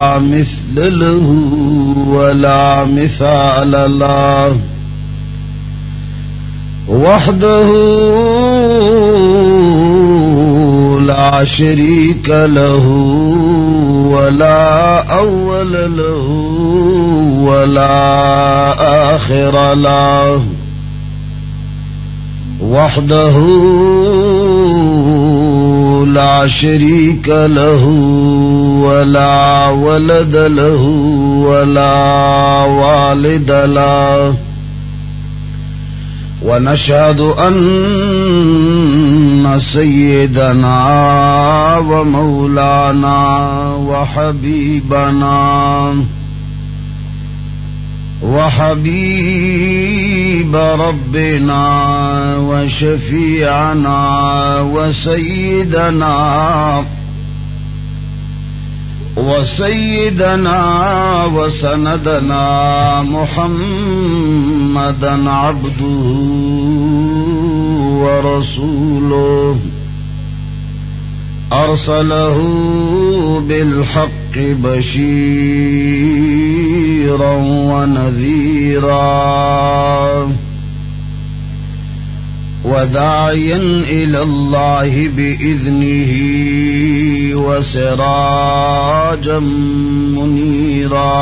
مثل له ولا مثال له وحده لا شريك له ولا أول له ولا آخر له وحده لا شريك له ولا ولد له ولا والد له ونشهد أن سيدنا ومولانا وحبيب ربنا وشفيعنا وسيدنا وسندنا محمدا عبده ورسوله أرسله بالحق بشيرا ونذيرا وداعيا إلى الله بإذنه وسراجا منيرا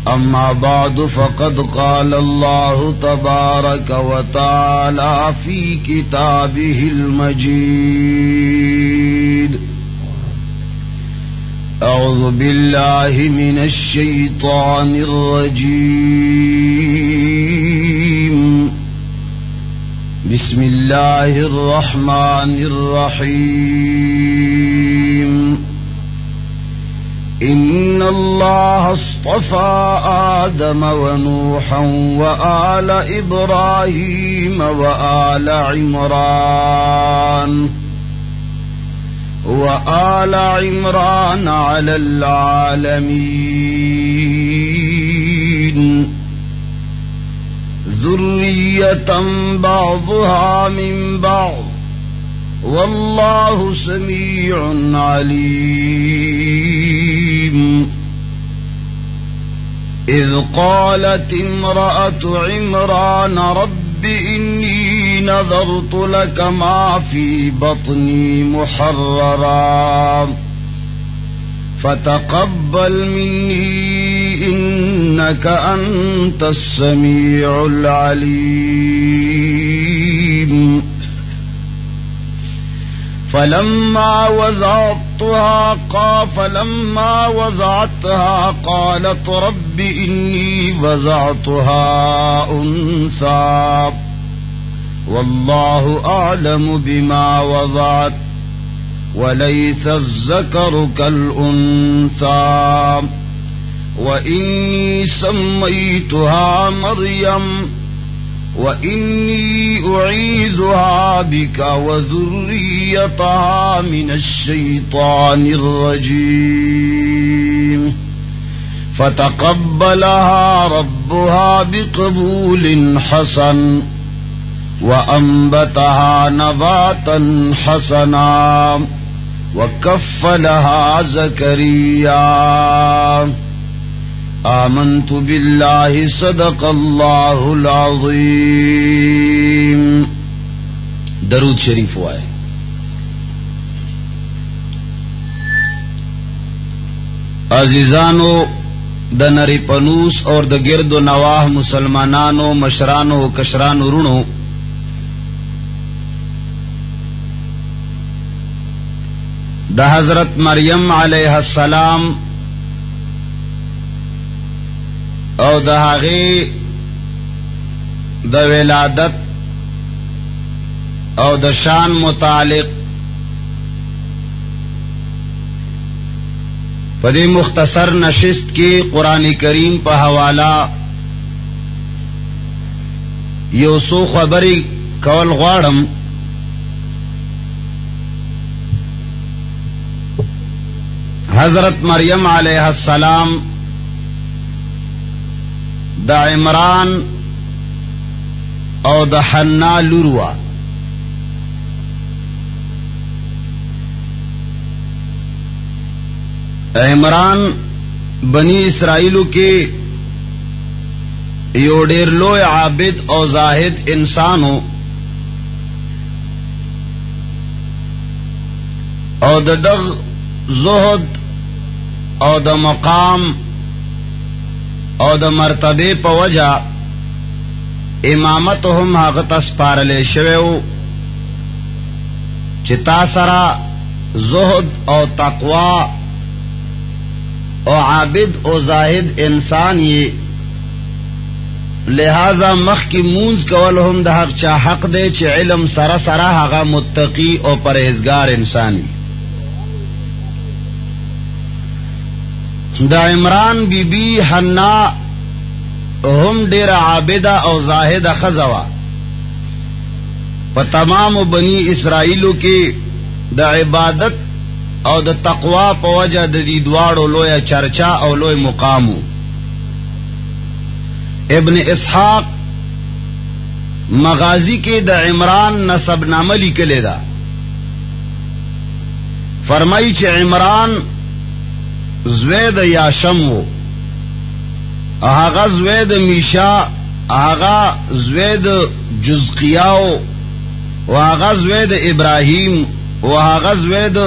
أما بعد فقد قال الله تبارك وتعالى في كتابه المجيد أعوذ بالله من الشيطان الرجيم بسم الله الرحمن الرحيم إن الله اصطفى آدم ونوحا وآل إبراهيم وآل عمران على العالمين ذرية بعضها من بعض والله سميع عليم إذ قالت امرأة عمران رب إني نذرت لك ما في بطني محررا فتقبل مني إنك أنت السميع العليم فلما وضعتها قالت رب إني وضعتها أنثى والله أعلم بما وضعت وليس الذكر كالأنثى وإني سميتها مريم وإني أعيذها بك وذريتها من الشيطان الرجيم فتقبلها ربها بقبول حسن وأنبتها نباتا حسنا وكفلها زكريا آمنت بالله صدق الله العظيم. درود شریف وائے. عزیزانو د نری پنوس اور د گرد و نواح مسلمانانو مشرانو کشرانو رونو د حضرت مریم علیہ السلام او د هغه د ولادت او د شان متعلق په دې مختصر نشست کې قرآن کریم په حوالہ یو څو خبرې کول غواړم. حضرت مریم علیہ السلام د عمران او د حنا لوروا عمران بنی اسرائیلو کې یو ډیر لوی عابد او زاهد انسانو او د زهد او د مقام او د مرتبه په وجه امامت هم هغه تسپارلې شویو چې تا سره زهد او تقوا او عابد او زاهد انسان یې لہذا مخ کی مونز کول هم د حق چا حق دی چې علم سره سره هغه متقی او پرهیزگار انسان دا عمران بی بی حنا هم ډیر عابده او زاهده خزوا په تمام بنی اسرائیلو کې د عبادت او د تقوا په وجه د دې دواړو لوی چرچا او لوی مقامو. ابن اسحاق مغازی کې د عمران نسب نامه لیکلې ده. فرمایي چې عمران زوید یاشم وو، هغه زوید میشا، هغه زوید جزقیاو، وهغه زوید ابراهیم، وهغه زوید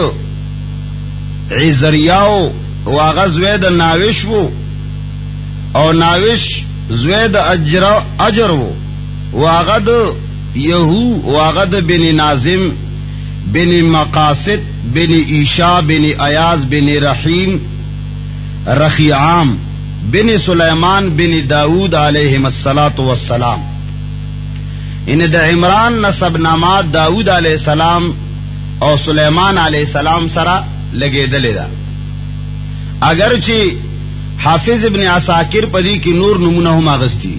عزریاو، وهغه زوید ناوش وو، او ناوش زوید اجر وو، وهغه د یهو، وهغه د بن نازم بن مقاصد بن عیشا بن ایاز بن رحیم رخیعام بن سلیمان بن داود علیہم الصلاۃ والسلام. ان د عمران نسب نامات داود علیہ السلام او سلیمان علیہ السلام سره لګیدلې ده. اگرچہ حافظ ابن عساکر پدی کی نور نمونه هم اغستی،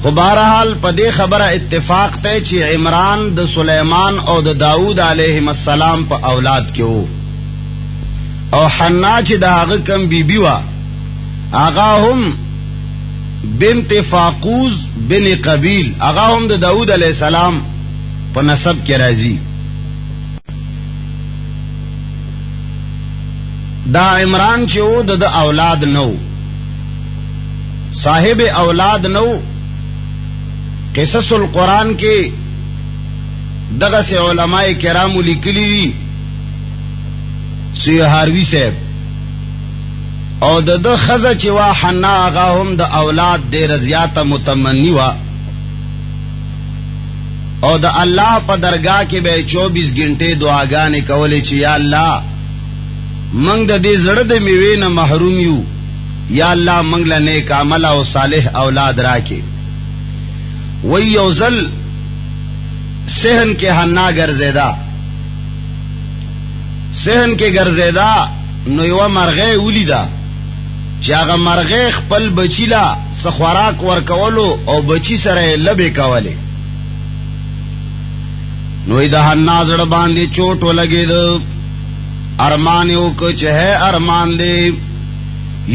خو بہرحال پدی خبره اتفاق ته چې عمران د سلیمان او د داود علیہم السلام په اولاد کې وو، او حنا چې د هغه کم بیبي وا هغه هم بنت فاقوز بن قبیل، هغه هم د داود علیہ السلام په نسب کې راځي. دا عمران چې وو د اولاد نو، صاحب اولاد نو. قصص القرآن کې دغه سے علماء کرام لیکلی دي، سیهاروی صاحب او د خزه چې وا حنا هغه هم د اولاد ډیر زیاته متمنی وا، او د الله په درگاه کې به 24 غنټه دعاګانې کولې چې یا الله منگ دا دی زړه د میوې نه محروم یو، یا الله منگ له نیک عمل او صالح اولاد راکې. وی یوزل سہن کے حنا گرزیدا، سہن کے گرزیدا نو یو مرغه ولیدا چې هغه مرغه خپل بچی لا سخوراک ورکولو او بچی سره لبه کوله. نو د حنا زړه باندې چوٹ ولګید، ارمان یو کچھ ہے ارمان دے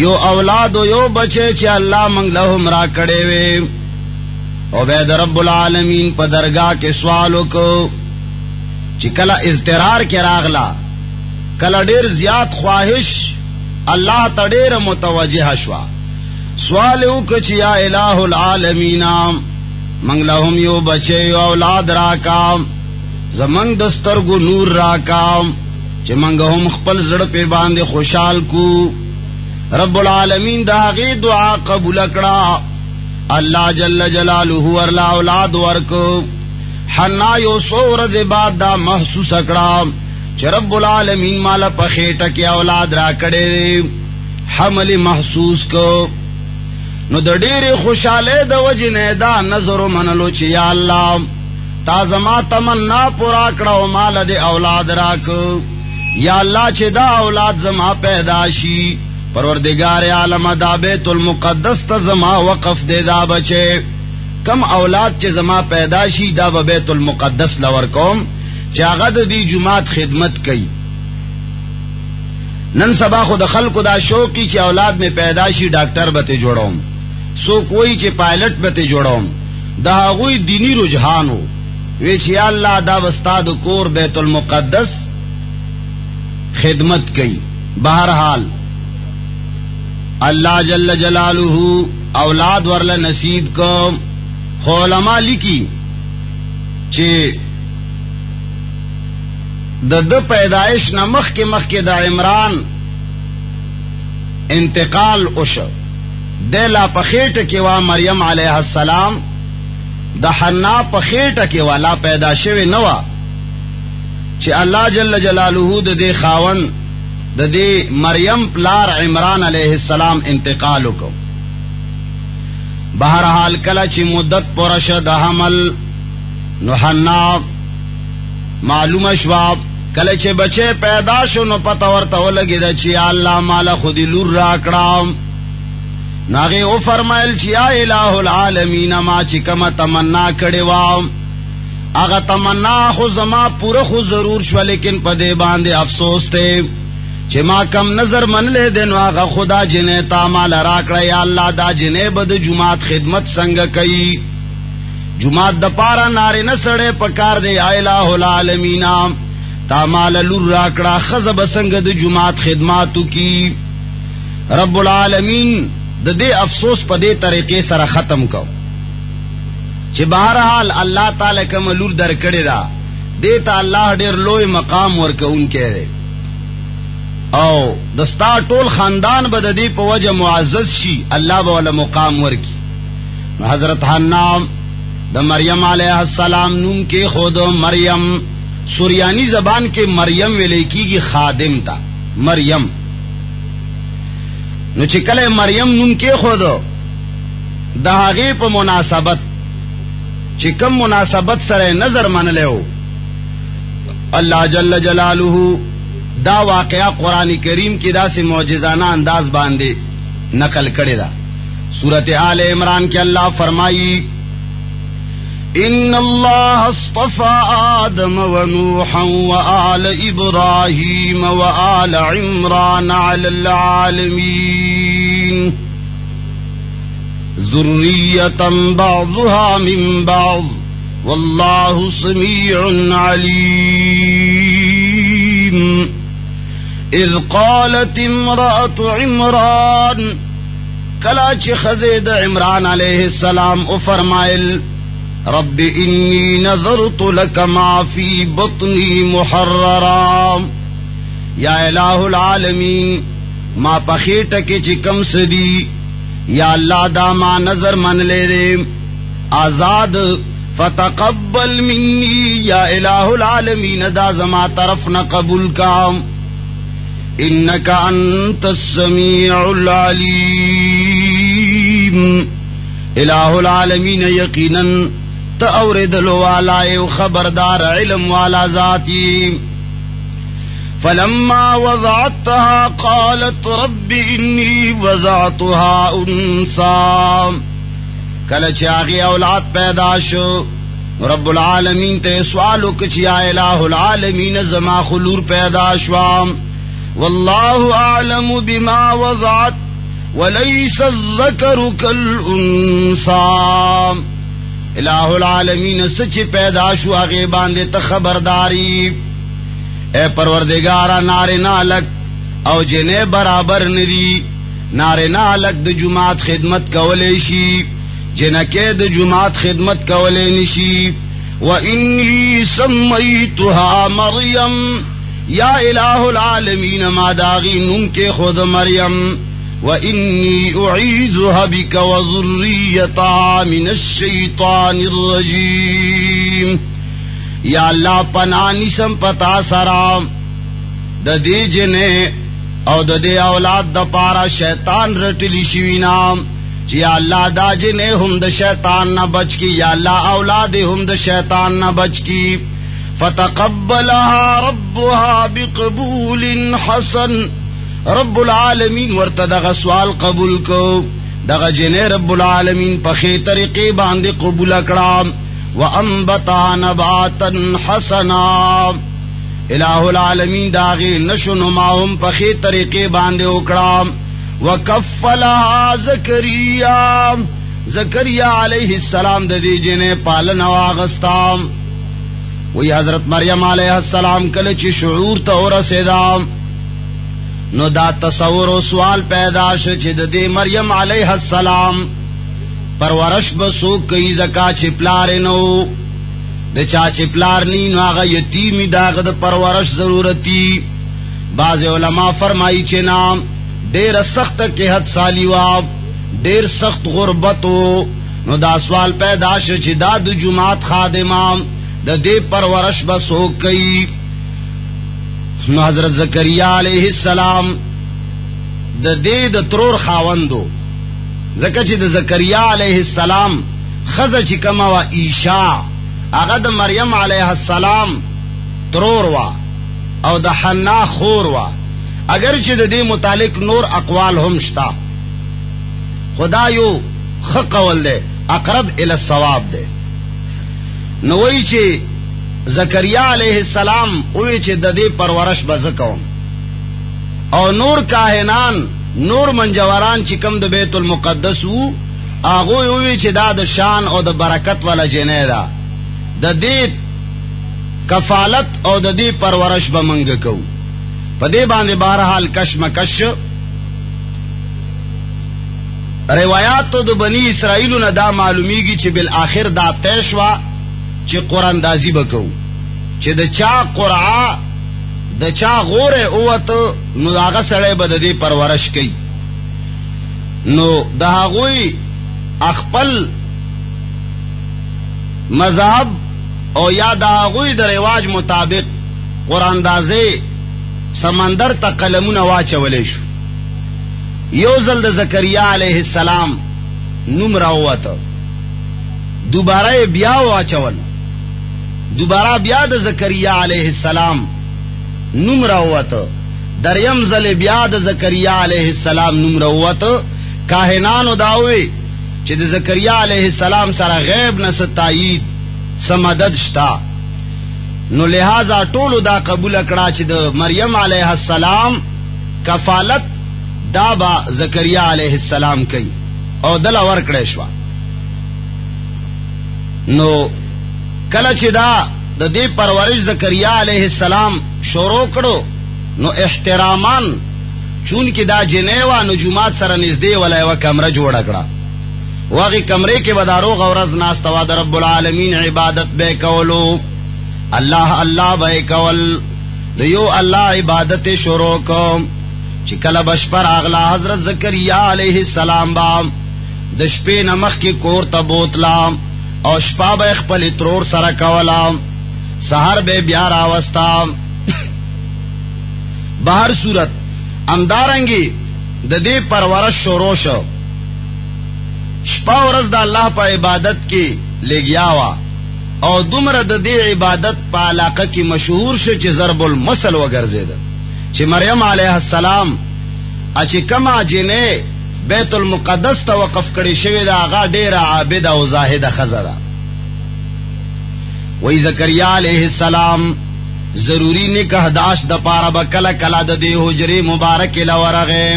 یو اولاد و یو بچے چے اللہ منگ لہم را کڑے وے. او بید رب العالمین پا درگاہ کے سوالو کو چی کلا اضطرار کے راغلا، کلا دیر زیاد خواہش اللہ تا دیر متوجہ شوا. سوالو کچھ یا الہ العالمین منگ لہم یو بچے یو اولاد راکام، زمنگ دسترگو نور راکام چې منګه هم خپل زړه په باندې خوشحال کو. رب العالمین دا غي دعا قبول کړه، الله جل جلاله ورلا اولاد ورکو. حنا یو سورز بعد دا محسوس کړه چې رب العالمین مال په خېټه کې اولاد را کړي، حمل محسوس کو. نو د ډېرې خوشاله د وجنه دا نظر منلو چې یا الله تا زما تمنا پورا کړه او مال د اولاد راکو. یا اللہ چه دا اولاد زما پیدا شی، پروردگار عالم دا بیت المقدس تا زما وقف دے دا بچے. کم اولاد چه زما پیدا شی دا با بیت المقدس لور کوم چه آغد دی جماعت خدمت کئی. نن سبا خود خلق دا شوقی چه اولاد میں پیدا شی ڈاکٹر بتے جوڑوم، سو کوئی چه پائلٹ بتے جوڑوم. دا غوی دینی رجحانو وی چه یا اللہ دا وستاد کور بیت المقدس خدمت کئی. بہرحال اللہ جل جلالہ اولاد ورل نصیب کو. خو علماء لکی چی د پیدائش نہ مخ کے دا عمران انتقال اوش دے لا پخیٹ کے وا مریم علیہ السلام دا حنا پخیٹ کے وا لا پیدا شوی نوا چی اللہ جل جلالہ دے خاون دے مریم پلار عمران علیہ السلام انتقال کو. بہرحال کلا چی مدت پرش دا حمل نو حنا معلوم شواب کله چې بچے پیدا شو نو پتا ورته ولګی دا چې الله مال خودی لور راکړم. ناغه او فرمایل چې یا الہ العالمین ما چې کما تمنا کړي وام هغه تمنا خو زما پوره خو ضرور شو لیکن په دې باندې افسوس ته چې ما کم نظر منلې دین هغه خدا جنې تا مال راکړی. یا الله دا جنې بد جمعات خدمت څنګه کوي. جمعات د پارا ناری نسړې پکار دی. یا الہ العالمین تا مال لور راکړه خزب سنگ د جمعات خدماتو کی. رب العالمین د دې افسوس په دې طریقې سره ختم کو چې بہرحال الله تعالی کوم لور درکړی دا دې ته الله ډېر لوی مقام ورکوونکی دی او دستا ټول خاندان به د دې په وجه معزز شي. الله به ول مقام ورکی. حضرت حنا د مریم علیہ السلام نوم کې خود مریم سوریانی زبان کے مریم ولیکی کی خادم تا مریم نو چکل مریم نوم کے خود دہاغی پا مناسبت چکم مناسبت سر نظر من لے ہو. اللہ جل جلالہ دا واقعہ قرآن کریم کی دا سے معجزانہ انداز باندے نقل کرے دا. سورت آل عمران کے اللہ فرمائی ان اللہ اصطفى آدم ونوحا وآل ابراہیم وآل عمران علی العالمین ذریتا بعضها من بعض واللہ سمیع علیم. اذ قالت امرأة عمران کلاچ خزید عمران علیہ السلام او فرمائل رب انی نذرت لک ما فی بطنی محررا. یا الہ العالمین ما پخیٹ کے چکم سدی یا اللہ دا ما نظر من لے دے آزاد فتقبل منی. یا الہ العالمین دا زما طرف نہ قبول کام انک انت السمیع العلیم. الہ العالمین یقینا تأوردلو والا او خبردار علم والا ذاتی. فلما وضعتها قالت رب انی وضعتها انسا. کل چاگی اولاد پیدا شو رب العالمین تے سوالو کچیا الہ العالمین زما خلور پیدا شوام واللہ اعلم بما وضعت وليس الذکر کالانسا. الہ العالمین سچ پیدا شو آگے باندے تخبرداری. اے پروردگارا نارے نالک او جنے برابر ندی. نارے نالک د جماعت خدمت کولے شی جنکے د جماعت خدمت کولے نشی. وانی سمیتها مریم. یا الہ العالمین ما داغی نم کے خود مریم. وَإِنِّي أُعِيذُهَا بِكَ وَذُرِّيَّتَهَا مِنَ الشَّيْطَانِ الرَّجِيمِ. یا اللہ پناہ نسم پتا سرام د دې جنے او د دې اولاد د پارا شیطان رټلی شوی نام چې یا اللہ دا جنے هم د شیطان نہ بچ کی. یا اللہ اولاد هم د شیطان نہ بچ کی. فتقبلها ربها بقبول حسن. رب العالمین ورته دغه سوال قبول کو. دغه جنې رب العالمین په خې طریقې باندې قبول کړه. وانبتا نباتا حسنا. الہ العالمین داغي نشو ما هم په خې طریقې باندې وکړه. وکفلها زکریا. زکریا علیہ السلام د دې جنې پالنه واغستا. وی حضرت مریم علیہ السلام کله چې شعور ته ورسېدا نو دا تصور و سوال پیدا شو چې د دې مریم علیہ السلام پرورش بسو کئی زکا چپلار نو د چا چپلار نی نو آغا یتیمی داغ د پرورش ضرورتی. بعض علماء فرمائی چې نام دیر سخت قحط سالی واب دیر سخت غربتو. نو دا سوال پیدا شو چې دا د جماعت خادمان د دې پرورش بسو کئی. نو حضرت زکریا علیہ السلام د دې د ترور خاوندو زکه چې د زکریا علیہ السلام خزه چې کما وا عیشا هغه د مریم علیہ السلام ترور وا او د حنا خور وا. اگر چې د دې متعلق نور اقوال هم شتا خدایو خقول دے اقرب الی الصواب دے. نو وی چې زکریا علیہ السلام وی چې د دې پرورش بزکوم او نور کاهنان نور منجوران چې کم د بیت المقدس وو هغه وی چې دا د شان او د برکت والا جنې ده د دې کفالت او د دې پرورش به منګ کو. په دې باندې بهرحال کشمکش روایات د بنی اسرائیل نه دا معلومیږي چې بالآخر دا تیشوا چې قرآن دازی بکو چې د چا قرعه د چا غوره اوته نو هغه سړی به د دې پرورش کوي. نو د هغوی خپل مذهب او یا د هغوی د رواج مطابق قرآن دازی سمندر ته قلمونه واچولې شو. یو ځل د زکریا علیہ السلام نوم راووته دوباره بیا واچول دوباره بیا د زکریا علیہ السلام نوم راووته دریم ځل بیا د زکریا علیہ السلام نوم راووته. کاهنانو داوي چې د زکریا علیہ السلام سره غیب نه ستایید سمدد شتا. نو لہذا ټولو دا قبول کړه چې د مریم علیہ السلام کفالت دا با زکریا علیہ السلام کئی او دل ور کړی شو. نو کله چې دا د دې پرورش زکریا علیہ السلام شروع کړو نو احترامان چون کې دا جنیوا نجومات سره نږدې ولای و کمره جوړ کړه. واغی کمرے کے بدارو غورز ناستوا در رب العالمین عبادت بے کولو اللہ اللہ بے کول دیو اللہ عبادت شروع کو. چکل بش پر اغلا حضرت زکریا علیہ السلام بام د شپې نمخ کی کور ته بوتلا او شپه به خپل ترور سره کولا سحر به بیا راوستا. بهر صورت امدارنګي د دې پرورش شروع شو. شپه ورځ د الله په عبادت کې لګیا وا او دومره د دې عبادت په علاقه کې مشهور شو چې ضرب المثل وګرځید چې مریم علیہ السلام چې کما جنې بیت المقدس ته وقف کړي شوی دا هغه ډیره عابده او زاهده ښځه ده. وای زکریا علیہ السلام ضروری نکاح داشت د پاره به کله کله د دې حجره مبارک لورغه.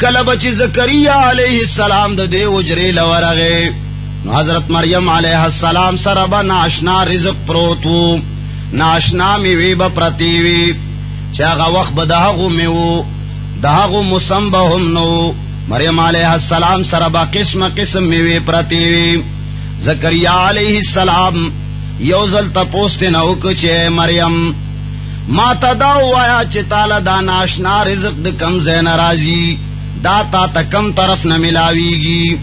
کله بچ زکریا علیہ السلام د دې حجره لورغه نو حضرت مریم علیہ السلام سره به ناشنا رزق پروتو ناشنا میوه به پرتیوی چې هغه وخت به دهغه میو دهغه مسمبهم نو مریم علیہ السلام سره به قسم قسم میوه پرتیوی. زکریا علیہ السلام یو ځل تپوس ته نو چې مریم ما تدا وایا چې تعالی دا ناشنا رزق د کم زین راضی دا تا کم طرف نه ملاویږي.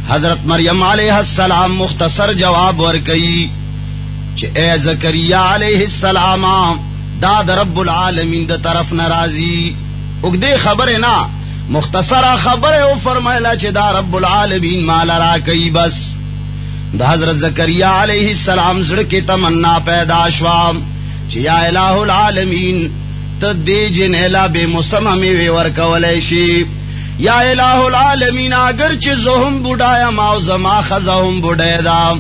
حضرت مریم علیہ السلام مختصر جواب ورکئی چې اے زکریا علیہ السلام دا د رب العالمین د طرف ناراضی وګدې خبره نه مختصره خبره او فرمایلا چې دا رب العالمین مال را کوي. بس د حضرت زکریا علیہ السلام زړه کې تمنا پیدا شوا چې یا الہ العالمین ته دې جنلا به مسممی ور کولای شي. یا الہ العالمین اگر چې زهم بډایا ما او زما خزهم بډای دا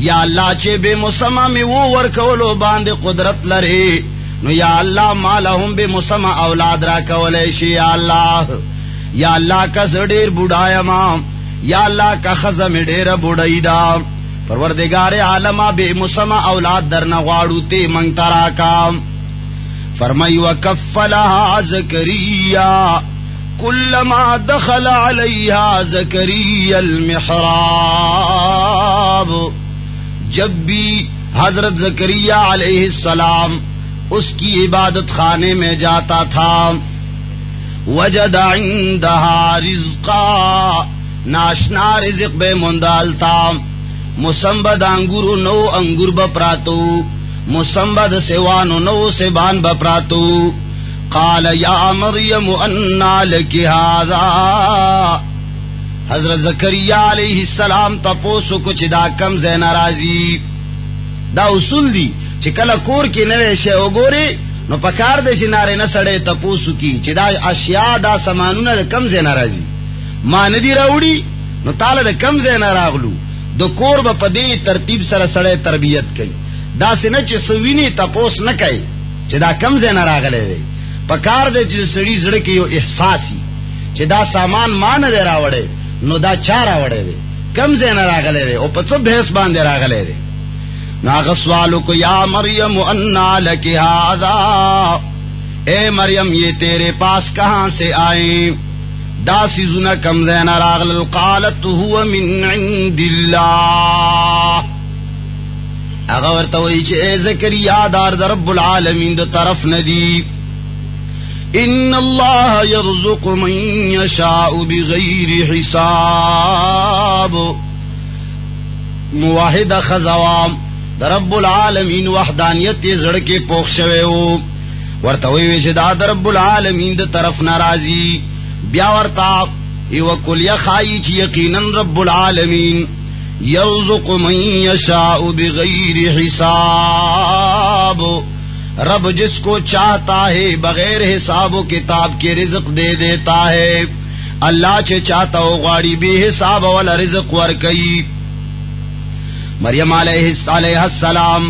یا الله چې به مسممی ور کولو باندې قدرت لري نو یا الله مالهم به مسم اولاد را کولای شي. یا الله یا الله کا زډیر بډایا ما یا الله کا خزم ډیر بډای دا پروردگار عالم به مسم اولاد درنه غواړو ته منګ ترا کا. فرمائی وکفلها زکریا کلما دخل علیہا زکریا المحراب، جب بھی حضرت زکریا علیہ السلام اس کی عبادت خانے میں جاتا تھا، وجد عندها رزقا، ناشنا رزق بے مندالتا، مسمبد انگورو نو انگور بپراتو، مسمبد سیوانو نو سیبان بپراتو. قال یا مریم انا لکی هذا، حضرت زکریا علیہ السلام تپوسو کچھ دا کم زین رازی. دا اصول دی چې کله کور کې نوې شی وګوري نو پکار دې چې ناره نه سړې تپوسو کی چې دا اشیاء دا سامانونه کم زین رازی ما ندی راوړي نو تعالی د کم زین راغلو. د کور په پدې ترتیب سره سړې تربیت کوي، دا سینه چې سویني تپوس نه کوي چې دا کم زین راغلې دی. پکار دې چې سړی زړه کې یو احساسي چې دا سامان ما نه دی راوړې نو دا چا راوړې دی، کم زین راغلې دی او په څه بحث باندې راغلې دی. ناغ سوالو کو یا مریم انا لکی هذا، اے مریم یہ تیرے پاس کہاں سے آئے، دا سیزونا کم زین راغلل. قالت هو من عند اللہ، اگا ورتوئی چھ اے زکریا دار در رب العالمین دا طرف ندی. ان اللہ یرزق من یشاء بغیر حساب، موحد خزوام در رب العالمین وحدانیت زړه کې پوښ شوی وو. ورته وی چې دا در رب العالمین د طرف ناراضی. بیا ورته یو کلیه خای چې یقینا رب العالمین یرزق من یشاء بغیر حساب، رب جس کو چاہتا ہے بغیر حساب و کتاب کے رزق دے دیتا ہے. اللہ چه چاہتا ہو غاڑی بے حساب والا رزق ورکئی. مریم علیہ السلام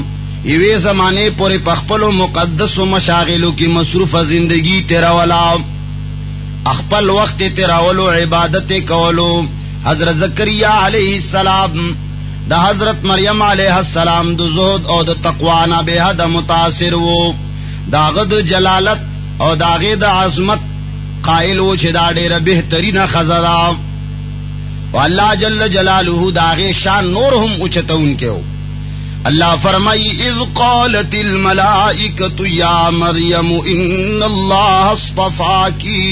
یوے زمانے پورے پخپل و مقدس و مشاغلوں کی مصروف زندگی تیراولا، اخپل وقت تیراولو عبادت کولو. حضرت زکریا علیہ السلام دا حضرت مریم علیہ السلام دو زہد او دا تقوانا بے حد متاثر وو، داغد جلالت او داغد عظمت قائل وو چھ دا دیر بہترین خزدا. واللہ جل جلالہ داغے شان نور ہم اچتون کے ہو. اللہ فرمائی اذ قالت الملائکۃ یا مریم ان اللہ اصطفاکی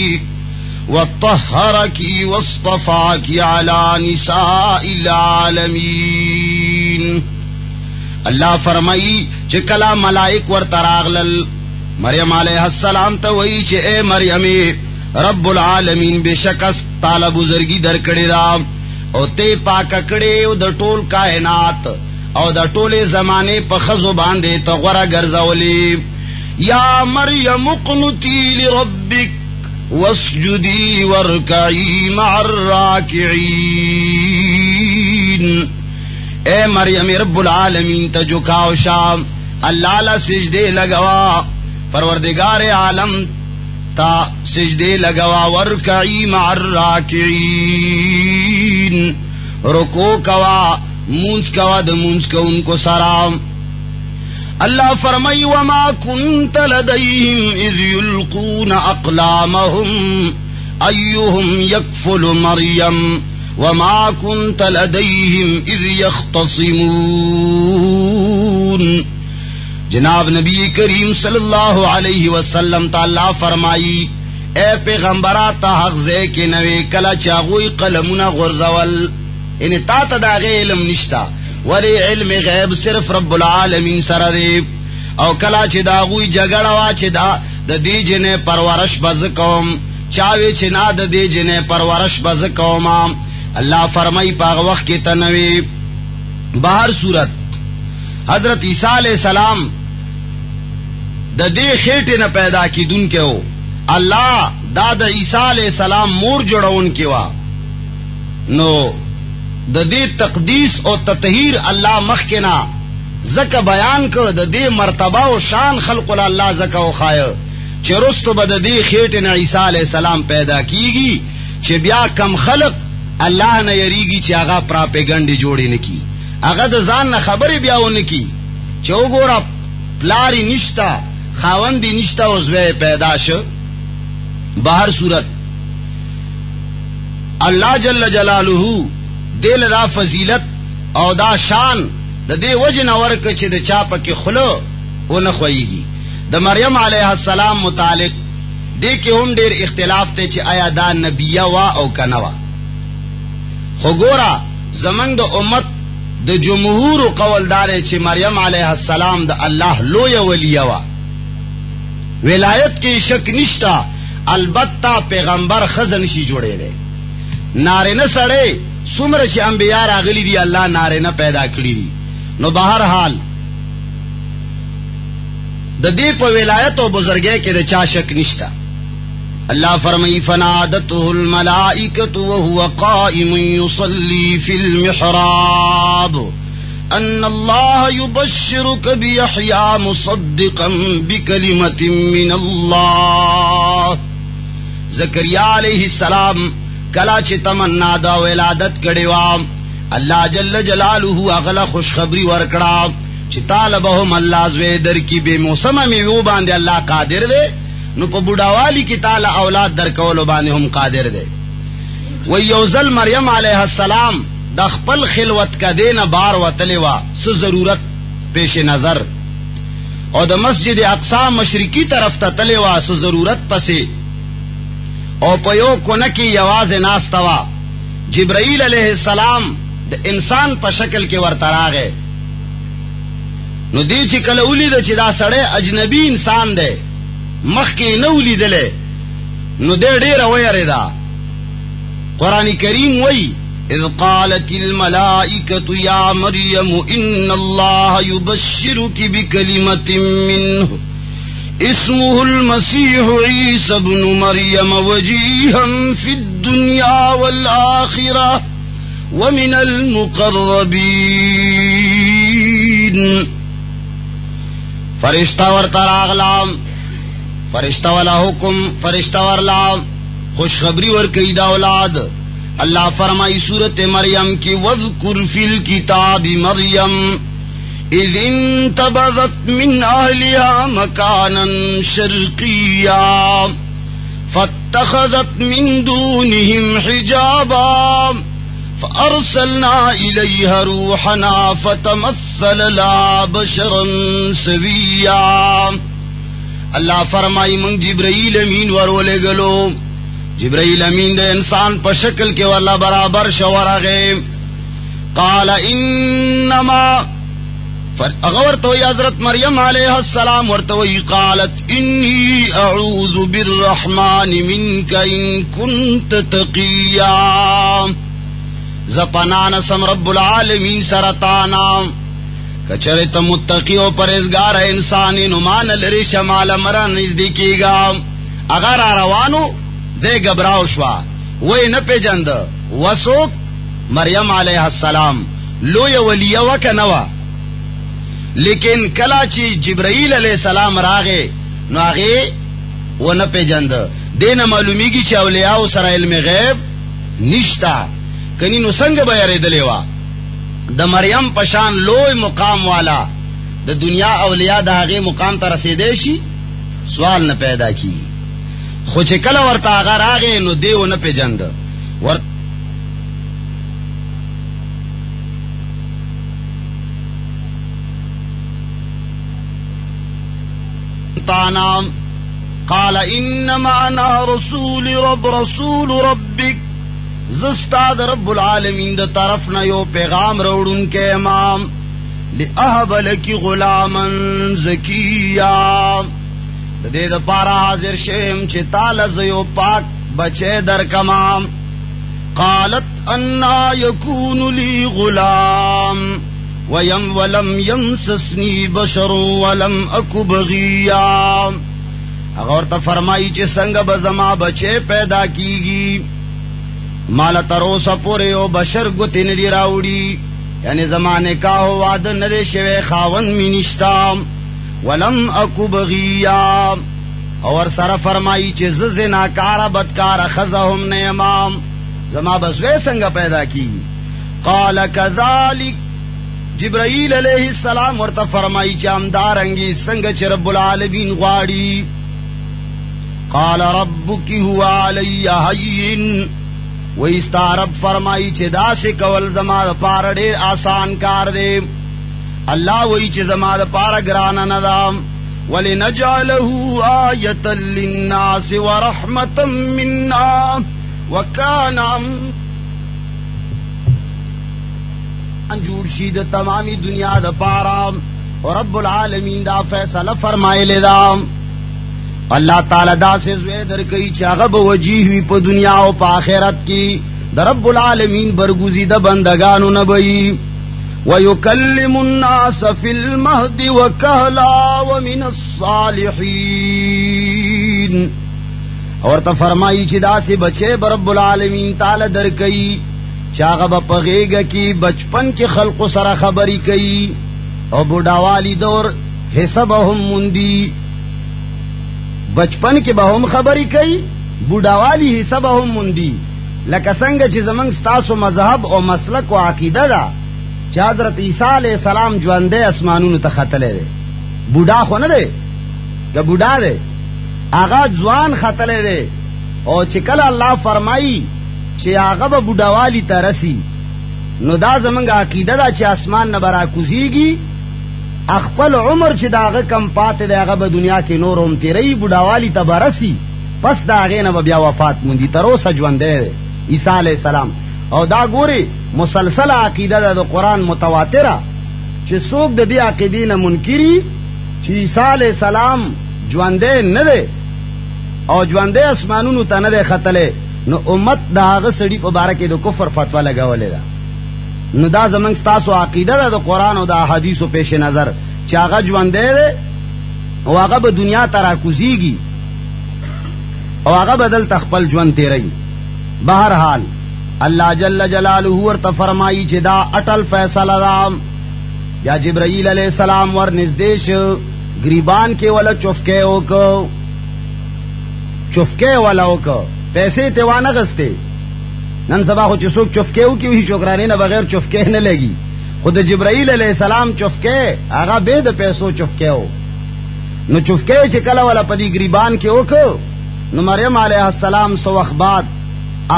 وطہرکی واصطفاکی علی نساء العالمین. اللہ فرمائی چہ کلا ملائک ور تراغلل مریم علیہ السلام تا وئی چہ اے مریم رب العالمین بے شکست تعالی بزرگی در کڑی دا او تے پاک کڑی او دا ټول کائنات او دا ټول زمانے پا خزو باندے تا غورا گرزولی. یا مریم اقنتی لربک واسجدی ورکعی مع الراکعین. اے مریم رب العالمین تا جھکاو شام اللہ لا سجدے لگوا، پروردگار عالم تا سجدے لگوا. ورکعی مع الراکعین، رکو کوا مونس کوا د مونس کو ان کو سلام. اللہ فرمائی وما كنت لديهم اذ يلقون اقلامهم ايهم يكفل مريم وما كنت لديهم اذ يختصمون. جناب نبی کریم صلی اللہ علیہ وسلم تعالی فرمائی اے پیغمبرات حق زے کے نوے کلا چاغوی قلمنا غرزول، یعنی تا تداغی علم نشتا ولی علم غیب صرف رب العالمین سره دی. او کلا چه داغوی جگڑا وا چه دا دی جنه پرورش بزکوم، چاوی چه نا دی جنه پرورش بزکوم. اللہ فرمائی پاغ وقت کی تنوی بہر صورت حضرت عیسیٰ علیہ السلام دا دی خیٹی نا پیدا کی دن کے ہو. اللہ دا عیسیٰ علیہ السلام مور جوڑون کی وا نو د دې تقدیس او تطهیر الله مخکنا زکه بیان کړ. د دې مرتبه او شان خلق الله زکه او خایر چې رستو بد دې خېټه نه عیسی علی السلام پیدا کیږي چې بیا کم خلق الله نه یریږي چې هغه پراپګاندا جوړی نه کی، هغه د ځان نه خبرې بیاونه کی چې وګوره پلاری نشتا خاوند نشتا او زوی پیدا شو. بہر صورت اللہ جل جلالہ دل دا فضیلت او دا شان دا دے وجہ نورک چھ دا چاپا کی خلو او نخوئیگی. دا مریم علیہ السلام متعلق دے کے ہم دیر اختلاف تے چھ آیا دا نبیہ وا او کنوا. خو گورا زمن دا امت دا جمہور قول دارے چھ مریم علیہ السلام دا اللہ لویا ولیہ وا. ولایت کی شک نشتا، البتہ پیغمبر خزن شی جوڑے دے. نارے نہ سڑے سمر چھ انبیاء راغلی دی اللہ نارے نہ پیدا کری دی. نو بہرحال دا دی پا ولایت و بزرگے کے دا چا شک نشتا. اللہ فرمائی فنادته الملائکۃ وهو قائم یصلی فی المحراب ان اللہ یبشرک بیحیی مصدقا بکلمۃ من اللہ. زکریا علیہ السلام کلا چھ تمنا دا ولادت کڑی وام، اللہ جل جلالہ اغلا خوشخبری ورکڑا چھ طالبہم اللہ زوی در کی بے موسم میں وہ باندے اللہ قادر دے. نو پا بڑاوالی کی تعالی اولاد در کولو باندے ہم قادر دے. ویوزل مریم علیہ السلام دا خپل خلوت کا دین بار و تلیوا سو ضرورت پیش نظر، اور دا مسجد اقصی مشرقی طرف تا تلیوا سو ضرورت پسے، او پیو کنکی یواز ناستوا. جبرائیل علیہ السلام دا انسان پا شکل کے ورتراغے. نو دی چی کل اولی دا چی دا سڑے اجنبی انسان دے مخ کی نولی دلے، نو دے دیر ویر دا. قرآن کریم وی اذ قالت الملائکۃ یا مریم ان اللہ یبشرک بکلمۃ منہ اسمہ المسیح عیسی ابن مریم وجیہا فی الدنیا والآخرہ ومن المقربین. فرشتہ ورتراغلام، فرشتہ والا حکم، فرشتہ ورلام خوشخبری ورکی دا اولاد. اللہ فرمائی سورت مریم کی وذکر فی الکتاب مریم اذ انتبذت من اہلها مکانا شرقیا فاتخذت من دونهم حجابا فارسلنا الیها روحنا فتمثل لها بشرا سویا. اللہ فرمائی منگ جبرائیل امین ورولے گلو. جبرائیل امین دے انسان پا شکل کے والا برابر شورغے. قال انما اغورتوی حضرت مریم علیہ السلام ورتوی قالت انی اعوذ بالرحمن منک ان کنت تقیا. زپنان سم رب العالمین سرطانا کچرت متقی و پرہیزگار انسانی نمان لری شمال مرا نزدیکی گا. اگر روانو دے گبراو شوا وی نپی جند وسوک مریم علیہ السلام لوی ولی وکنوا. لیکن کلا چی جبرائیل علیہ السلام راغے نو آغے و نپی جند دین معلومی کی چی اولیاء سر علم غیب نشتا. کنی نو سنگ بیاری دلیوا دا مریم پشان لوی مقام والا دا دنیا اولیاء دا آغی مقام تا رسیدے شی سوال نہ پیدا کی. خوچ کل ورطا اگر آغی نو دیو نہ پی جند ورطانام قال انما انا رسول ربک زستاد رب العالمین دا طرف نہ یو پیغام روڑن کے امام لأہب لکی غلاما زکیا. دے دا پارا حاضر شیم چی تالز یو پاک بچے در کمام. قالت انا یکون لی غلام ولم یمسسنی بشر ولم اکو بغیا. اگر تا فرمائی چی سنگ بزما بچے پیدا کیگی مالا تروسا پورے او بشر گتی ندی راوڑی، یعنی زمانے کا ہو وعد ندے شوے خاون می نشتا. ولم اکو بغیا اور سر فرمائی چی زنا کارا بدکارا خزہم نے امام زما بسوے سنگ پیدا کی. قال کذالک جبرائیل علیہ السلام ورته فرمائی چې امدارنګي څنګه چې رب العالمین غواړي. قال ربک هو علی هین، ویستا رب فرمائی چې داسې کول زما د پاره ډېر آسان کار دی. الله وی چې زما د پاره ګرانه نه ده. ولنجعله آیة للناس ورحمة منا وکان جوړ شي د تمامي دنیا د پاره، او رب العالمین دا فیصله فرمایلی دا. الله تعالی دا سه زوی درکې چې هغه به وجیه وي په دنیا او په آخرت کې د رب العالمین برگزیده بندگانو نه وي. ويكلم الناس في المهد وكهلا ومن الصالحين، اور ته فرمایي چې دا سه بچي رب العالمین تعالی درکې چاغه په پغېګه کې بچپن کې خلق سره خبري کوي، او بوډاوالی دور حسابهم مندي. بچپن کې به هم خبري کوي، بوډاوالی حسابهم مندي. لکه څنګه چې زمنګ ستاسو مذهب او مسلک او عقیده ده چې حضرت عیسی علیہ السلام ژوندې اسمانونو ته ختلې ده. بوډا خو نه ده، دا بوډا ده، هغه ځوان ختلې ده. او چې کله الله فرمایي چې هغه به بوډاوالی ته رسی، نو دا زمنګ عقیده ده چې اسمان نه برا کوزيږي، خپل عمر چې داغه کم پاتې دی هغه به دنیا کې نور هم تیری، بوډاوالی ته برسی، پس دا هغه نه بیا وفات مونږ تر اوسه ژوندې عیسی علیہ السلام. او دا ګوري مسلسل عقیده ده د قرآن متواتره چې څوک د دې عقیدې نه منکری چې عیسی علیہ السلام ژوندې نه دی او ژوندې اسمانونو ته نه دی ختلې، نو امت دا هغه سړي په باره کې د کفر فتوا لګولې ده. نو دا زمنګ ستاسو عقیده ده د قرآن او د احادیثو پیش نظر چې هغه ژوندې دی او هغه به دنیا ته راکوزیږي او هغه بدل تخپل ژوند تیری. بہرحال اللہ جل جلالہ ورته فرمائی چې دا اٹل فیصله ده. یا جبرائیل علیہ السلام ور نزدیش گریبان کې ولا چفکه وکړو، چفکه ولا وکړو، پیسې ته وانه غسته. نن سبا خو چې څوک چفکه وکي وی شکرانه نه بغیر چفکه نه لګي. خود جبرائیل علیہ السلام چفکه هغه به د پیسو چفکه و. نو چفکه چې کله ولا پدی گریبان کې وکړو، نو مریم علیہ السلام سو وخت بعد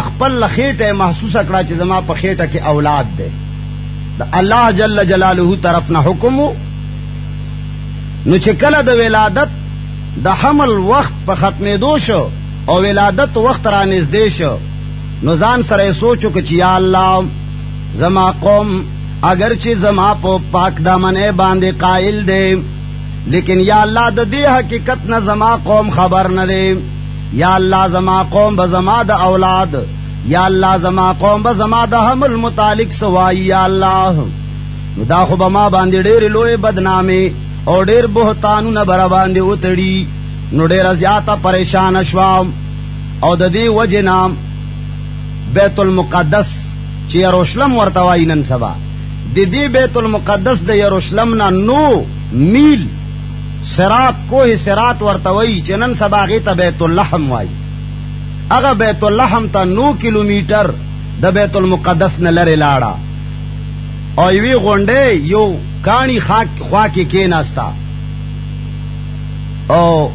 خپل لخیټه محسوسه کړه چې زما په خېټه کې اولاد ده. د الله جل جلاله طرف نه حکم. نو چې کله د ولادت د حمل وخت په ختمېدو شو او ولادت وخت را نږدې شو، نو ځان سره سوچو چې یا الله زما قوم اگر چې زما په پاک دامنې باندې قائل دي، لیکن یا الله د دې حقیقت نه زما قوم خبر نه دي. یا اللہ زما قوم بزما دا اولاد، یا اللہ زما قوم بزما دا حمل متعلق سوائی. یا اللہ دا خو بما باندې ډېر لوی بدنامي او ډېر بهتانونه بر باندې وتړي، نو ډېر زیاته پریشان شوم. او د دې وجه نام بیت المقدس چې یروشلم ورته وایي نن سبا، د دې بیت المقدس د یروشلم نه 9 میل صراط کوه صراط ورتوي چې نن سبا غي ته بیت اللحم وای. هغه بیت اللحم ته 9 کیلومتر د بیت المقدس نه لره لاړه، او وی غونډه یو کانی خوا کې کېناستا، او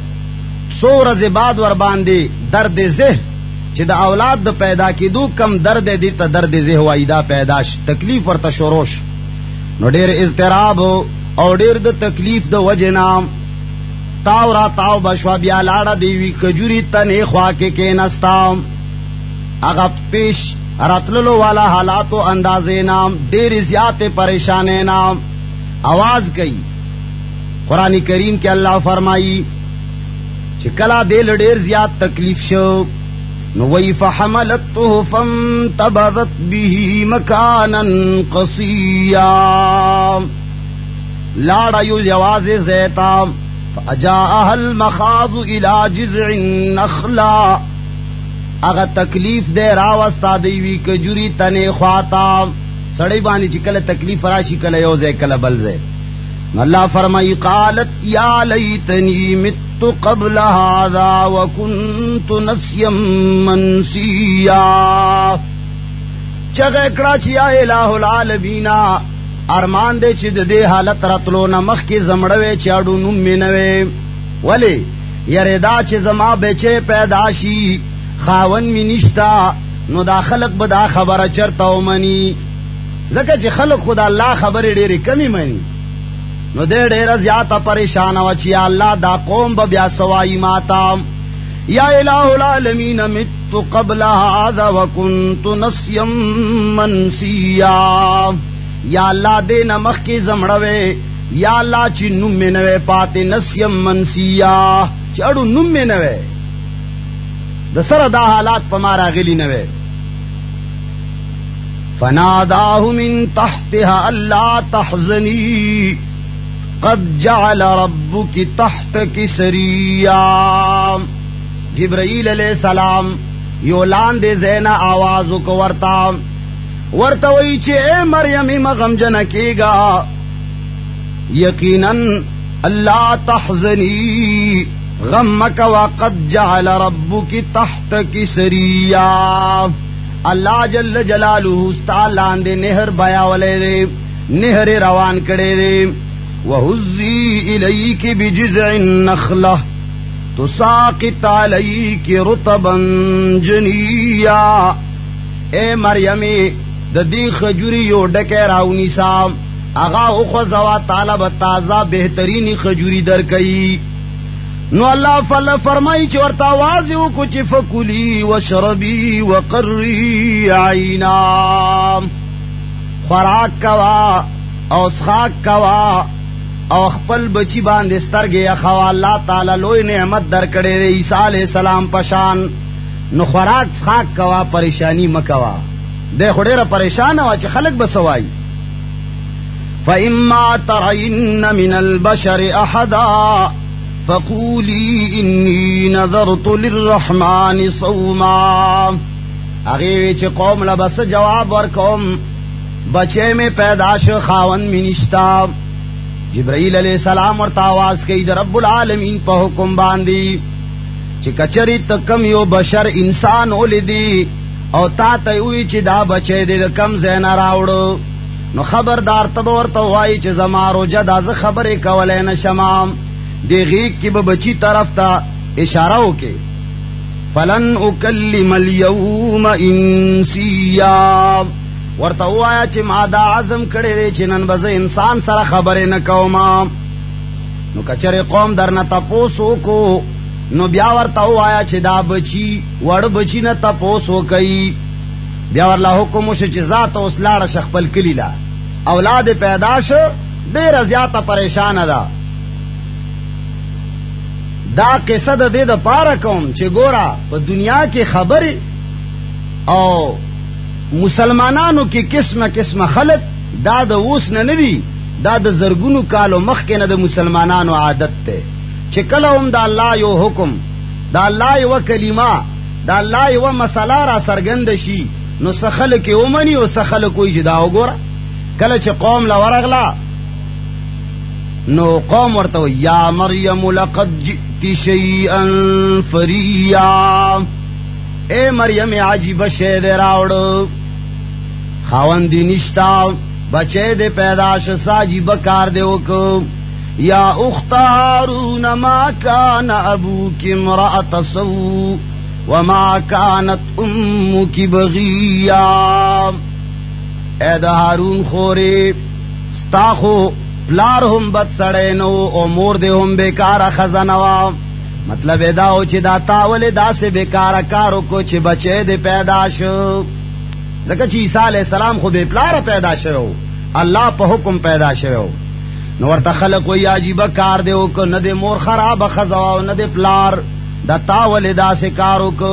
سورز بعد ور باندې درد زه چې د اولاد د پیدا کېدو کم درد دي ته درد زه وای، دا پیداش تکلیف ورته شوروش. نو ډېر اضطراب او ډېر د تکلیف د وجه نام تاو را تاو بشوا بیا لاړه دیوی کجوری تنې خوا کې کېناستا. هغه پیش راتللو والا حالاتو اندازې نام ډېر زیاتې پریشانې نام आवाज کوي. قرآن کریم کې الله فرمایي چې کلا دل ډېر زیات تکلیف شو، نو وی فحملته فانتبذت به مکانا قصیا. لاړه یو یوازې زیتا، فاجاءها المخاض الى جذع النخلا. اغه تکلیف دے راوستا دیوی کجوری تنه خواتا. سړی باندې چې کله تکلیف راشي کله یو ځای کله بل ځای. الله فرمایي قالت یا لیتنی مت قبل هذا وكنت نسيا منسيا. چغه کړه چې یا الہ العالمین ارمان دے چې د دې حالت راتلو نه مخکې زمړوي چاړو نوم مینوي ولی یره دا چې زما بچي پیدا شي خاون می نشتا نو دا خلق به دا خبره چرته ومني ځکه چې خلق خدا الله خبرې ډېرې کمی مني نو دې ډېر زیاته پریشان و چې الله دا قوم به بیا سوای ماتا یا الہ العالمین مت قبل هذا وكنت نسيا منسيا یا الله دې نمخ کې زمړوي یا الله چې نوم مې نوې پاتې نسيا منسيا چاړو نوم مې نوې د سره دا حالات په ما راغلي نوې فناداه من تحتها الا تحزني قد جعل ربك تحتك سريا جبرائیل علیہ السلام یو لاندې زینا آوازو کو ورتا وی چې اے مریم مغمجن کیگا یقینا اللہ تحزنی غمک وقد جعل ربك تحتك سریا اللہ جل جلالہ استا لاندې نہر بیا ولې دے نہر روان کړي دے وهزي الیک بجذع النخلہ تساقط علیک رطبا جنیا اے مریمی د دې خجوری یو ډکه راونی سام اغا او خزوا طالب تازه بهترینی خجوری در کئی نو الله فل فرمای چې ورته आवाज یو کو چې فکلی وشربی وقری عینا خوراک کوا او اسخاک کوا او خپل بچی باندې سترګې اخوا الله تعالی لوی نعمت درکړې دی عیسی علیہ السلام پشان نو خوراک اسخاک کوا پریشانی مکوا د خډيره پریشان وا چې خلک بسوای فإما ترين من البشر أحدا فقولي إني نذرت للرحمن صوما اغیوی چې قوم لبس جواب ورکوم بچے میں پیداش خاون می نشتا جبرائیل علیہ السلام ورته आवाज کوي د رب العالمین په حکم باندې چې کچری تکم یو بشر انسان ولیدي او تا ته وی چې دا بچی د کم زین راوړو نو خبردار تب ورته وای چې زما روجه دا ز خبرې کولای نشم دی غیق کی به بچی طرف ته اشاره وکي فلن اکلم اليوم انسیا ورته وایا چې ما دا عزم کړی دی چې نن به انسان سره خبرې نه کوم نو کچره قوم درنه تاسو کو نو بیا ورته وایا چې دا بچی وړ بچی نه تاسو کوي بیا ورله حکم وشو چې ذات اوس لاړه شخپل کلی لا اولاد پیدا شو ډیر زیاته پریشان ده دا قصه د دې د پاره کوم چې ګورا په دنیا کې خبرې او مسلمانانو کې قسمه قسمه خلق دا د اوس نه ندي دا د زرګونو کالو مخکې نه د مسلمانانو عادت ته چې کله هم د الله یو حکم د الله یو کلمه د الله یو مسله را سرګند شي نو سخل کې اومني او سخل کوئی جدا وګوره کله چې قوم لا ورغلا نو قوم ورته یا مریم لقد جئت شیئا فریا اے مریم عجیب شی دې راوړ خاوند نشتا بچے دے پیداش ساجی بکار دے وکو یا اخت هارون ما کان ابوک امرأت سو وما کانت امک بغیا اے دا هارون خوری ستاخو پلار هم بد سڑے نو او مور دے هم بیکارا خزنوا مطلب دا او چې دا تاول دا سے بیکارا کارو کو چې بچے دے پیداش ځکه چې عیسی علیہ السلام خو به پلار پیدا شوی الله په حکم پیدا شوی نو ورته خلق وی عجیب کار دیو کو نه د مور خراب خزوا نه د پلار د تاول دا سے کارو کو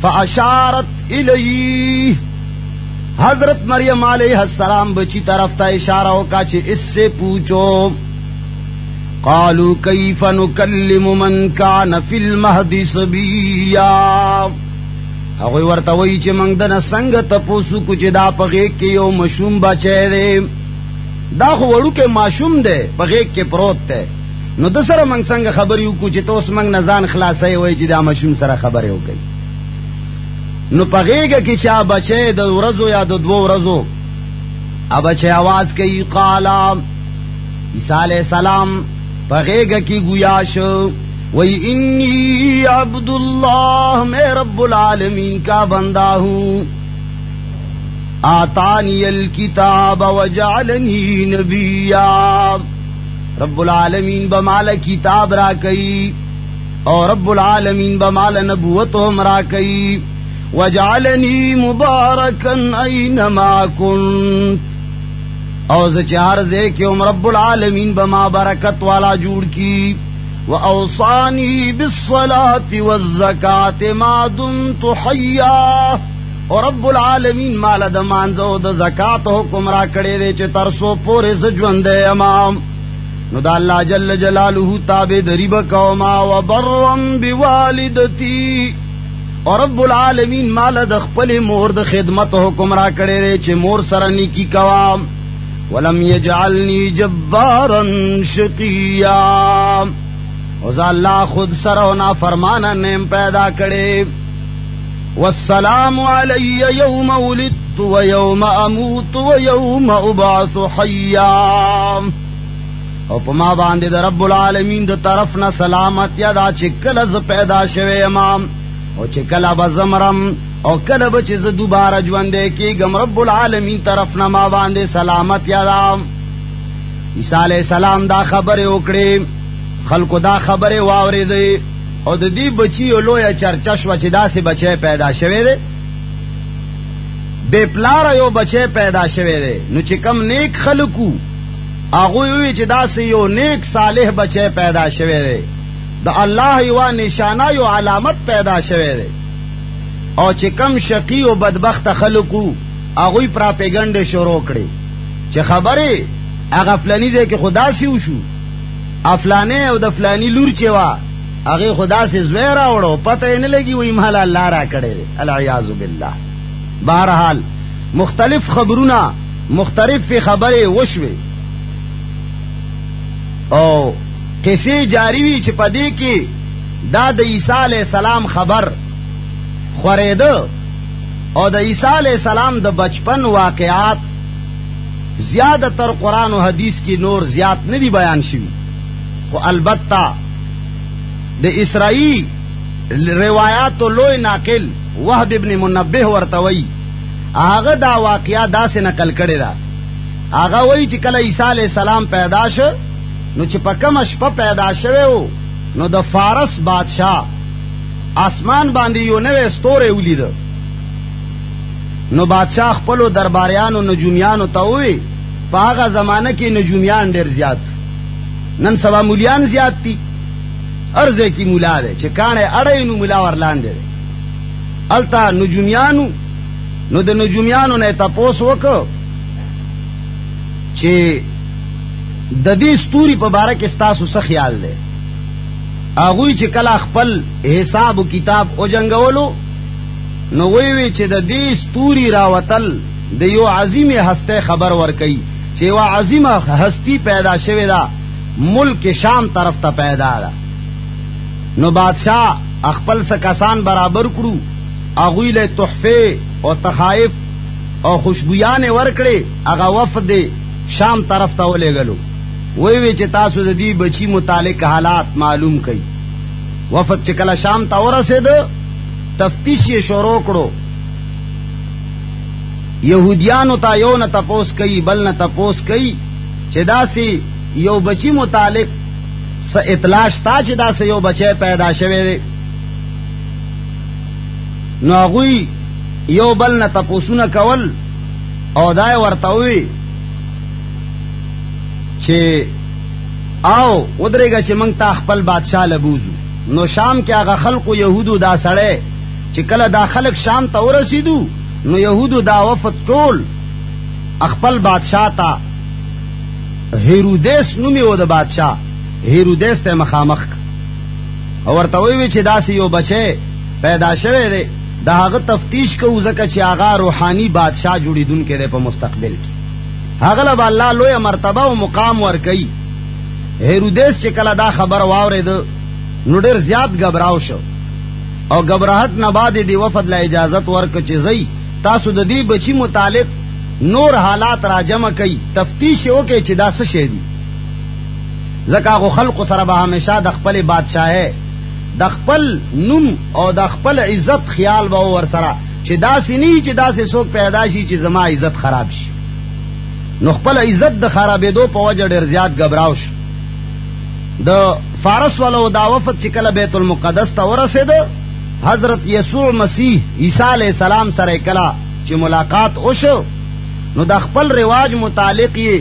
فاشارت الی حضرت مریم علیہ السلام بچی طرف ته اشارہ وکا چې اس سے پوچھو قالوا کیف نکلم من کان فی المهد صبیا هغه ورته وی چې موږ د نسنګ ته پوسو کو چې دا پغه کې یو مشوم بچی دی دا خو وړو کې ماشوم دی پغه کې پروت دی نو د سره موږ څنګه خبرې وکړو چې تاسو موږ نه ځان خلاصې وای چې دا مشوم سره خبرې وکړي نو پغه کې چا بچی د ورځو یا د دوه ورځو اب بچے آواز کئی قالا عیسیٰ علیہ السلام پغیگ کی گویاش وی انی عبداللہ میں رب العالمین کا بندہ ہوں آتانی الکتاب وجعلنی نبیا رب العالمین بمال کتاب را کئی اور رب العالمین بمال نبوت ہم را کئی وجعلنی مبارکن اینما کنت اوز چہر زے کہ رب العالمین بما برکت والا جوڑ کی وأوصاني بالصلاة والزكاة ما دمت حيا اور رب العالمین مال د مانزو د زکات حکم را کړي دے چې ترسو پورې ژوند امام نو د الله جل جلاله تابع دریب قوما وبرم بوالدتی اور رب العالمین مال د خپل مور د خدمت حکم را کړي دے چې مور سره نیکی کوام ولم يجعلني جبارا شقيا وذا اللہ خود سرونا فرمانا نیم پیدا کرے والسلام علی یوم ولدت و یوم اموت و یوم ابعث حیا او پما باندے دا رب العالمین دا طرفنا سلامت یادا چکل ز پیدا شوے امام او چکل بزمرم او کل بچز دوبارہ جوندے کی گم رب العالمین طرفنا ما باندے سلامت یادا عیسیٰ علیہ السلام دا خبر اکڑے خلقو دا خبر واوری دے او دا دی بچی لویا چرچا شوا چی دا سی بچے پیدا شوے دے بے پلارا یو بچے پیدا شوے دے نو چی کم نیک خلقو آغوی چی دا سی یو نیک صالح بچے پیدا شوے دے دا اللہ یو نشانہ یو علامت پیدا شوے دے او چی کم شقی و بدبخت خلقو آغوی پراپیگنڈ شروع کردے چی خبری اگا فلانی دے کہ خدا سیو شو افلانے او د فلانی لور چوا اگے خدا سے زویرا وڑو پتہ ہی نہیں لگی وہی مالا اللہ را کڑے العیاذ باللہ بہرحال مختلف خبرونا مختلف خبریں وشوے او کسی جاری وی چپدی کی دا د عیسیٰ علیہ السلام خبر خورید او د عیسیٰ علیہ السلام د بچپن واقعات زیادہ تر قرآن و حدیث کی نور زیاد ندی بیان شوی خو البتہ د اسرائیل روایات لوی ناقل وهب ابن منبه ورتوی آغا دا واقعہ دا سے نقل کرے دا آغا وی چی کل عیسیٰ علیہ السلام پیدا شو نو چی پکم شپا پیدا شوے ہو نو دا فارس بادشاہ آسمان باندی یو نوے ستورے اولی دا نو بادشاہ خپلو درباریانو نجومیانو تاوی پا آغا زمانہ کی نجومیان دیر زیاد نن سبا مولیان زیاد تی ارزے کی مولا دے چھ کانے اڑے نو مولا ورلان دے التا نجومیانو نو دے نجومیانو نے تپوس وکو چھ ددی ستوری پا بارک استاسو سخیال دے آغوی چھ کلا خپل حساب و کتاب او جنگولو نو ویوی چھ ددی ستوری راوتل دے یو عظیم ہستے خبر ورکی چھ یو عظیم ہستی پیدا شوی دا ملک شام طرف تا پیدا دا نو بادشاہ اخپل سے کسان برابر کرو اغوی لے تحفے اور تخائف اور خوشبویان ورکڑے اگا وفد شام طرف تا ولے گلو وی چی تاسو دی بچی متعلق حالات معلوم کئی وفد چکل شام تا ورسے دو تفتیش یہ شروع کرو یہودیانو تا یو نہ تپوس کئی بل نہ تپوس کئی چدا سی یو بچی متعلق س اطلاش تا چدا سے یو بچے پیدا شوے دے نو اغوی یو بل نہ تپوسونا کول او دای ورتاوی چے آو ادرے گا چے منگ تا خپل بادشاہ لبوزو نو شام کے آغا خلق و یہودو دا سڑے چے کل دا خلق شام تا ورسیدو نو یہودو دا وفد ټول اخپل بادشاہ تا ہیرودیس نومی او دا بادشاہ ہیرودیس تے مخامخ اور ورتوی چھ دا سی یو بچے پیدا شوے دے دا هغه تفتیش کو زکه چې آغا روحانی بادشاہ جوړی دن کې دے په مستقبل کې هغه له الله لوی مرتبه او مقام ور کوي هیرودیس چې کله دا خبر واورید نو ډیر زیات غبراو شو او غبراہٹ نه بعد دی وفد له اجازت ورک چې زئی تاسو د دې بچی متعلق نور حالات را جمع کئی تفتیش وکي چې دا څه شی دي. زکه خو خلق سره به همیشه د خپل بادشاہي د خپل نوم او د خپل عزت خیال به ور سره چې داسې نه چې داسې څوک پیدا شي چې زما عزت خراب شي. نو خپل عزت د خرابېدو په وجه ډېر زیات غبراو شو. د فارس والو دا وفد چې کله بیت المقدس ته ورسېد، حضرت یسوع مسیح عیسی علیہ السلام سره کله چې ملاقات وشو، نو د خپل رواج متعلق یې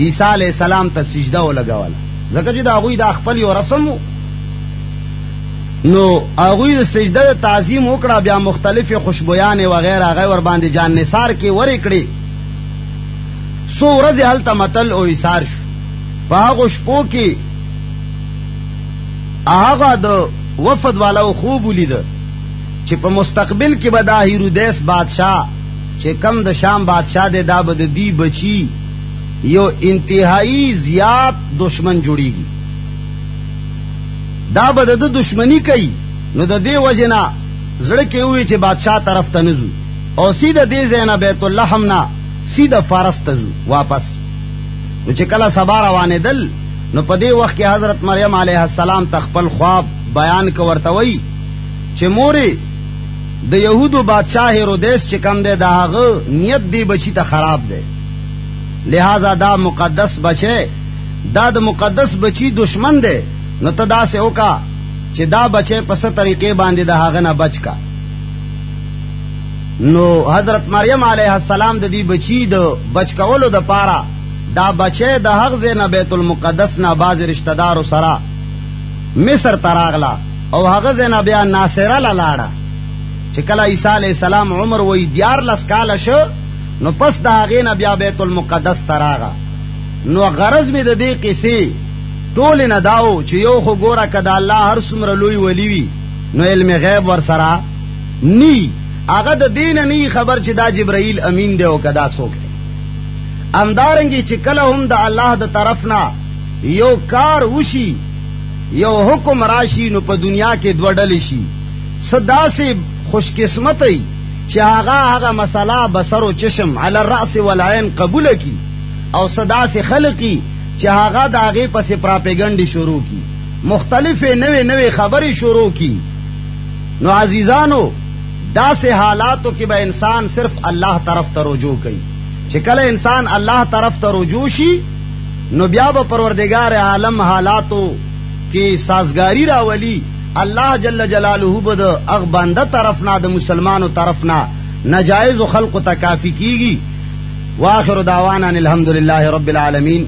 عیسی علیہ السلام ته سجده ولګوله، ځکه چې دا هغوی د خپل یو رسم و. نو هغوی د سجده تعظیم وکړه، بیا مختلف خوشبویانې وغیره هغه ور باندې جان نثار کې ورې کړې. څو ورځې هلته متل او ایثار شو. په هغو شپو کې هغه د وفد والاو خوب ولیده چې په مستقبل کې به دا هیرودیس بادشاہ چې کم د شام بادشاہ دی، دا به د دی بچی یو انتہائی زیات دشمن جوړیږي، دا به د دشمنی کوي. نو د دې وجنا زړه کې وی چې بادشاہ طرف ته نزو او سیده دې زینا بیت اللحم نه سیده فارس ته زو واپس. نو چې کله سبا روانې دل، نو په دې وخت کې حضرت مریم علیه السلام تخپل خواب بیان کو ورتوي چې مورې د یهودو بادشاہ هیرودیس چې کم دی دا هغه نیت دی بچی ته خراب دی، لہذا دا مقدس بچے، دا د مقدس بچی دشمن دی. نو ته داسې وکا چې دا بچے په څه طریقې باندې د هغه نه بچ کا. نو حضرت مریم علیه السلام د دې بچی د بچ کولو د پاره دا بچے د هغه نه بیت المقدس نه باز رشتہ دارو سره مصر تراغلا او هغه نه بیا ناصره لاړه. چې کله عیسی علیہ السلام عمر وې 14 کال شو، نو پس د هغه نه بیا بیت المقدس تراغا. نو غرض می د دې قصې ټول نه داو چې یو خو ګوره کده الله هر څومره لوی ولی وي نو علم غیب ور سره نی، هغه د دین نه خبر چې دا جبرائیل امین دی او کدا څوک دی. امدارنګي چې کله هم د الله د طرف نه یو کار وشي، یو حکم راشي، نو په دنیا کې دوړل شي. صدا سے خوش قسمتي چې هغه مسله بصر او چشم علی الراس والعين قبول کی، او صدا سے خلقی چې هغه د هغه پسې پراپګاندا شروع کی، مختلفه نوې خبرې شروع کی. نو عزیزانو داسې حالاتو کې به انسان صرف الله طرف ته رجوع کوي. چې کله انسان الله طرف ته رجوع شي، نو بیا به پروردگار عالم حالاتو کې سازگاری راولي. الله جل جلاله به د اغ بنده طرف نه د مسلمانو طرف نه ناجائز خلق ته کافی کیږي. واخر دعوانا الحمدلله رب العالمین.